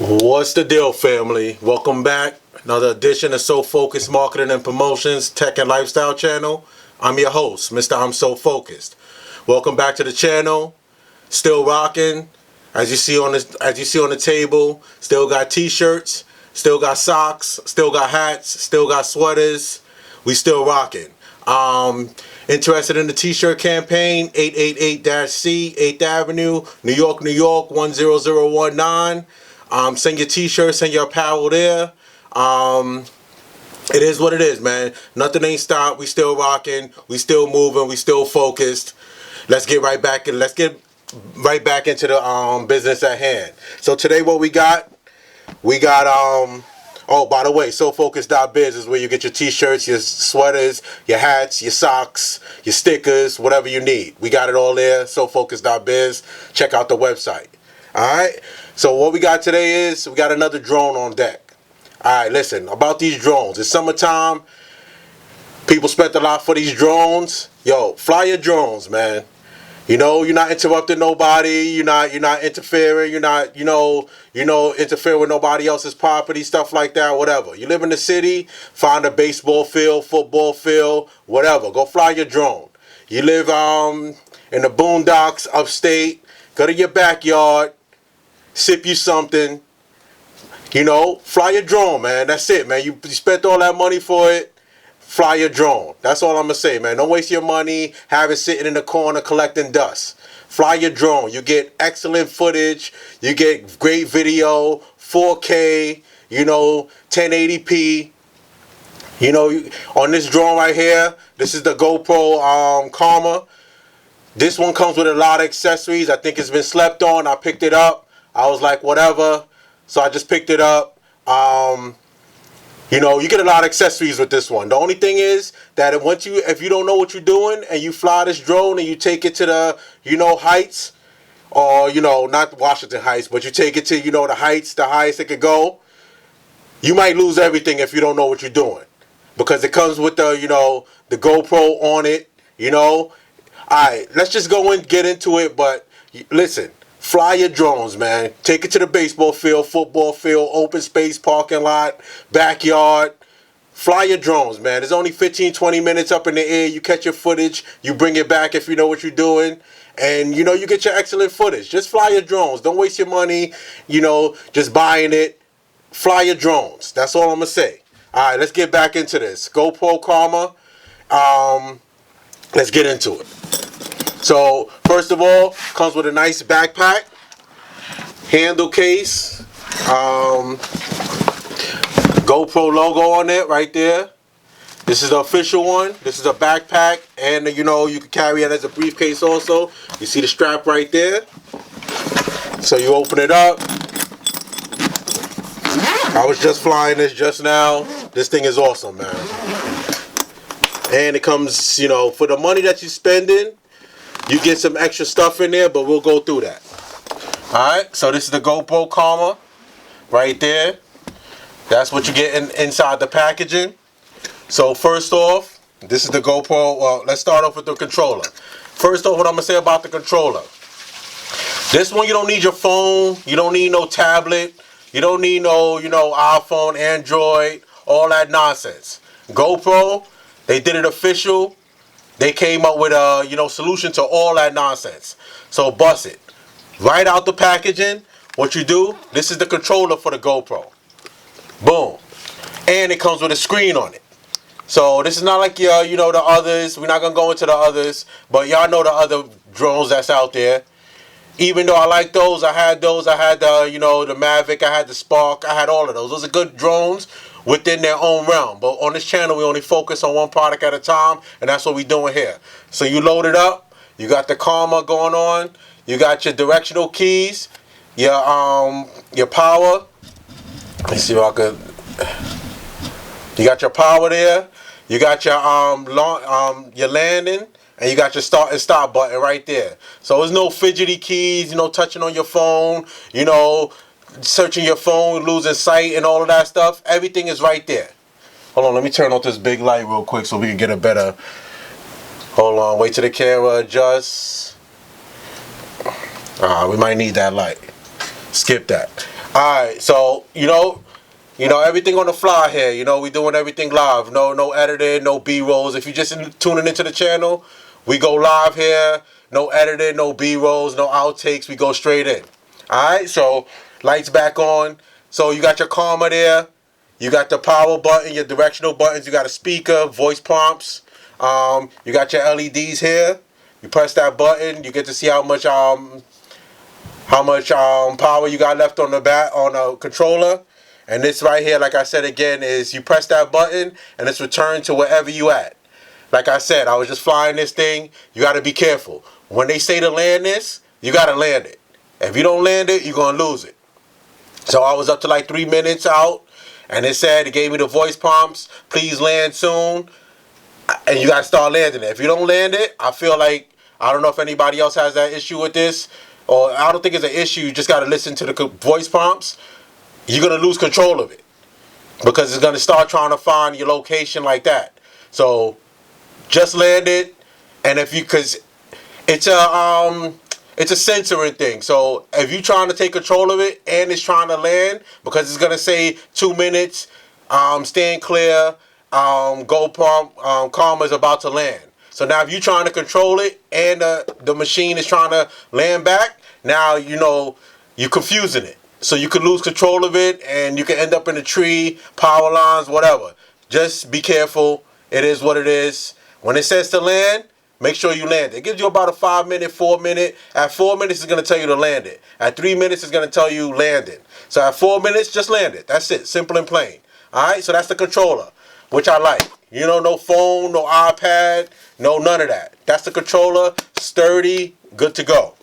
What's the deal, family? Welcome back. Another edition of So Focused Marketing and Promotions Tech and Lifestyle channel. I'm your host, Mr. I'm So Focused. Welcome back to the channel. Still rocking. As you see on the table, still got t-shirts, still got socks, still got hats, still got sweaters. We still rocking. Interested in the t-shirt campaign? 888-C 8th Avenue, New York, New York 10019. Send your t-shirts, send your apparel there. It is what it is, man. Nothing ain't stopped. We still rocking. We still moving. We still focused. Let's get right back into the business at hand. So today, what we got? Oh, by the way, SOFOCUSED.BIZ is where you get your t-shirts, your sweaters, your hats, your socks, your stickers, whatever you need. We got it all there. SOFOCUSED.BIZ. Check out the website. All right. So what we got today is we got another drone on deck. All right, listen, about these drones. It's summertime. People spent a lot for these drones. Yo, fly your drones, man. You know, you're not interrupting nobody. You're not interfering. You're not, interfering with nobody else's property, stuff like that, whatever. You live in the city, find a baseball field, football field, whatever. Go fly your drone. You live in the boondocks upstate, go to your backyard, sip you something, fly your drone, man. That's it, man. You spent all that money for it. Fly your drone. That's all I'm going to say, man. Don't waste your money. Have it sitting in the corner collecting dust. Fly your drone. You get excellent footage. You get great video, 4K, 1080p. On this drone right here, this is the Gopro Karma. This one comes with a lot of accessories. I think it's been slept on. I picked it up. I was like, whatever. So I just picked it up. You get a lot of accessories with this one. The only thing is that if you don't know what you're doing and you fly this drone and you take it to the, heights, or, not Washington Heights, but you take it to, the heights, the highest it could go, you might lose everything if you don't know what you're doing. Because it comes with the, the GoPro on it, All right, let's just go and get into it. But listen. Fly your drones, man. Take it to the baseball field, football field, open space, parking lot, backyard. Fly your drones, man. It's only 15, 20 minutes up in the air. You catch your footage. You bring it back if you know what you're doing. And, you get your excellent footage. Just fly your drones. Don't waste your money, just buying it. Fly your drones. That's all I'm going to say. All right, let's get back into this. GoPro Karma. Let's get into it. So, first of all, comes with a nice backpack, handle case, GoPro logo on it right there. This is the official one. This is a backpack, and you can carry it as a briefcase also. You see the strap right there. So you open it up. I was just flying this just now. This thing is awesome, man. And it comes, for the money that you're spending, you get some extra stuff in there, but we'll go through that. Alright, so this is the GoPro Karma right there. That's what you get inside the packaging. So first off, this is the GoPro. Well, let's start off with the controller. First off, what I'm going to say about the controller. This one, you don't need your phone. You don't need no tablet. You don't need no, iPhone, Android, all that nonsense. GoPro, they did it official. They came up with a, solution to all that nonsense. So bust it. Right out the packaging, what you do, this is the controller for the GoPro. Boom. And it comes with a screen on it. So this is not like the others. We're not going to go into the others. But y'all know the other drones that's out there. Even though I like those, I had those. I had the, the Mavic. I had the Spark. I had all of those. Those are good drones within their own realm. But on this channel, we only focus on one product at a time, and that's what we're doing here. So you load it up. You got the Karma going on. You got your directional keys. Your power. Let's see if I could. You got your power there. You got your landing. And you got your start and stop button right there. So there's no fidgety keys, touching on your phone, searching your phone, losing sight and all of that stuff. Everything is right there. Hold on, let me turn off this big light real quick so we can get a better. Hold on, wait till the camera adjusts. We might need that light. Skip that. Alright, so you know everything on the fly here. You know, we doing everything live. No editing, no B-rolls. If you're just tuning into the channel, we go live here. No editing, no B-rolls, no outtakes. We go straight in. Alright, so lights back on. So you got your Karma there. You got the power button, your directional buttons. You got a speaker, voice prompts. You got your LEDs here. You press that button, you get to see how much power you got left on the controller. And this right here, like I said again, is you press that button and it's returned to wherever you at. Like I said, I was just flying this thing. You got to be careful. When they say to land this, you got to land it. If you don't land it, you're going to lose it. So I was up to like 3 minutes out, and it gave me the voice prompts, please land soon. And you got to start landing it. If you don't land it, I feel like, I don't know if anybody else has that issue with this, or I don't think it's an issue. You just got to listen to the voice prompts. You're going to lose control of it because it's going to start trying to find your location like that. So just land it, and because it's a censoring thing. So if you're trying to take control of it and it's trying to land, because it's going to say 2 minutes, stand clear, Gopro, Karma is about to land. So now if you're trying to control it and the machine is trying to land back, now you're confusing it. So you could lose control of it and you can end up in a tree, power lines, whatever. Just be careful. It is what it is. When it says to land, make sure you land it. It gives you about a 5 minute, 4 minute. At 4 minutes, it's going to tell you to land it. At 3 minutes, it's going to tell you land it. So at 4 minutes, just land it. That's it. Simple and plain. All right? So that's the controller, which I like. No phone, no iPad, no none of that. That's the controller. Sturdy, good to go.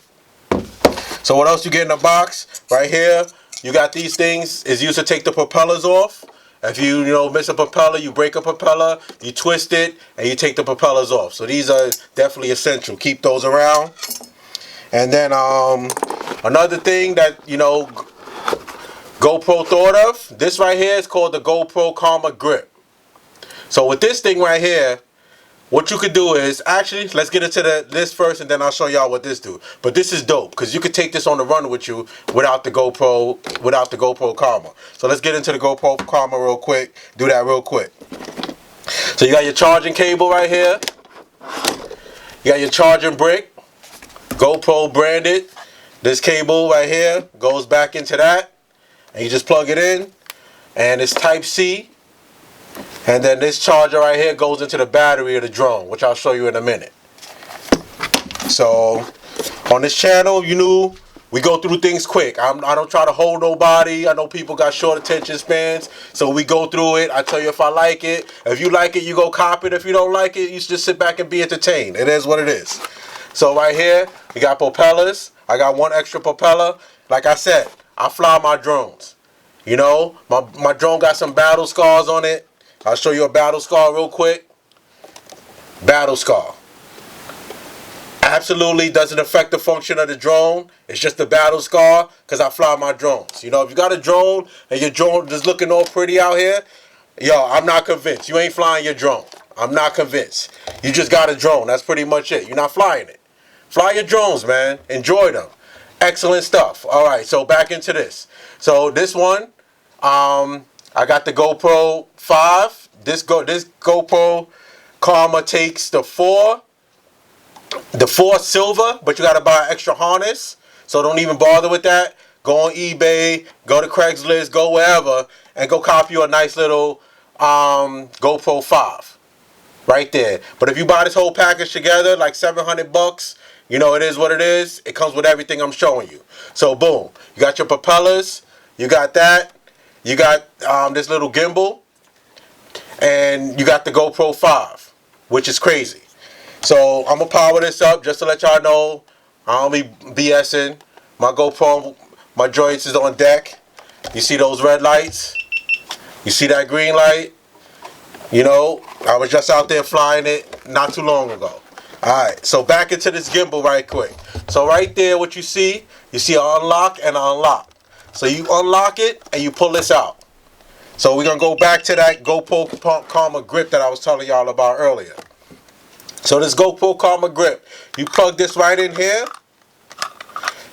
So what else you get in the box? Right here, you got these things. It's used to take the propellers off. If you miss a propeller, you break a propeller, you twist it, and you take the propellers off. So these are definitely essential. Keep those around. And then another thing that GoPro thought of, this right here is called the GoPro Karma Grip. So with this thing right here, what you could do is, actually, let's get into this first, and then I'll show y'all what this do. But this is dope, because you could take this on the run with you without the GoPro Karma. So let's get into the GoPro Karma real quick. Do that real quick. So you got your charging cable right here. You got your charging brick, GoPro branded. This cable right here goes back into that, and you just plug it in, and it's Type-C. And then this charger right here goes into the battery of the drone, which I'll show you in a minute. So on this channel, we go through things quick. I don't try to hold nobody. I know people got short attention spans, so we go through it. I tell you if I like it. If you like it, you go cop it. If you don't like it, you just sit back and be entertained. It is what it is. So right here, we got propellers. I got one extra propeller. Like I said, I fly my drones. My drone got some battle scars on it. I'll show you a battle scar real quick. Battle scar. Absolutely doesn't affect the function of the drone. It's just a battle scar because I fly my drones. If you got a drone and your drone is looking all pretty out here, I'm not convinced. You ain't flying your drone. I'm not convinced. You just got a drone. That's pretty much it. You're not flying it. Fly your drones, man. Enjoy them. Excellent stuff. All right, so back into this. So this one, I got the GoPro 5. This GoPro Karma takes the 4 silver, but you got to buy an extra harness. So don't even bother with that. Go on eBay, go to Craigslist, go wherever, and go copy you a nice little GoPro 5. Right there. But if you buy this whole package together, like $700, it is what it is. It comes with everything I'm showing you. So boom, you got your propellers, you got that. You got this little gimbal, and you got the GoPro 5, which is crazy. So I'm going to power this up just to let y'all know I don't be BSing. My GoPro, my joints is on deck. You see those red lights? You see that green light? I was just out there flying it not too long ago. Alright, so back into this gimbal right quick. So right there, what you see an unlock and an unlock. So you unlock it and you pull this out. So we're going to go back to that GoPro Karma grip that I was telling y'all about earlier. So this GoPro Karma grip, you plug this right in here.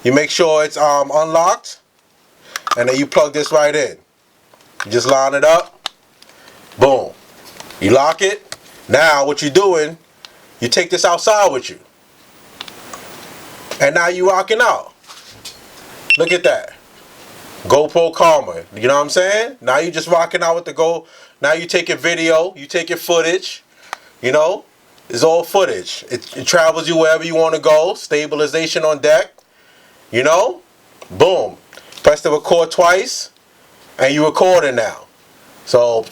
You make sure it's unlocked. and then you plug this right in. You just line it up. Boom. You lock it. Now what you're doing, you take this outside with you. And now you rocking out. Look at that. GoPro Karma. You know what I'm saying? Now you just rocking out with the Go. Now you taking video. You taking footage. You know? It's all footage. It travels you wherever you want to go. Stabilization on deck. You know? Boom. Press the record twice. And you recording now. So,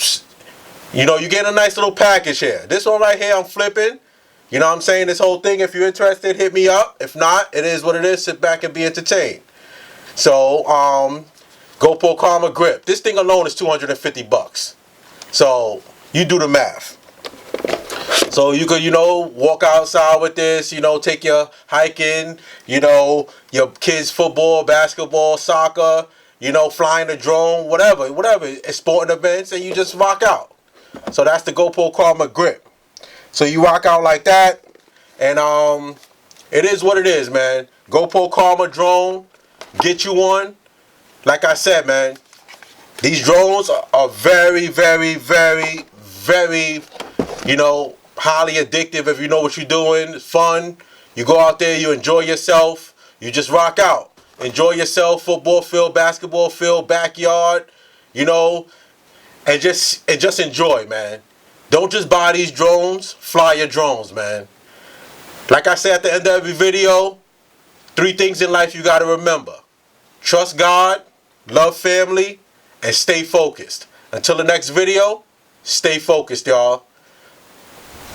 you know, you get a nice little package here. This one right here I'm flipping. You know what I'm saying? This whole thing, if you're interested, hit me up. If not, it is what it is. Sit back and be entertained. So, GoPro Karma grip. This thing alone is 250 bucks. So, you do the math. So, you could, you know, walk outside with this, you know, take your hiking, you know, your kids' football, basketball, soccer, you know, flying a drone, whatever, sporting events, and you just rock out. So, that's the GoPro Karma grip. So, you rock out like that, and it is what it is, man. GoPro Karma drone, get you one. Like I said, man, these drones are very, very, very, very, you know, highly addictive if you know what you're doing. It's fun. You go out there, you enjoy yourself. You just rock out. Enjoy yourself, football field, basketball field, backyard, you know, and just enjoy, man. Don't just buy these drones, fly your drones, man. Like I say at the end of every video, 3 things in life you got to remember. Trust God, love family, and stay focused. Until the next video, stay focused, y'all.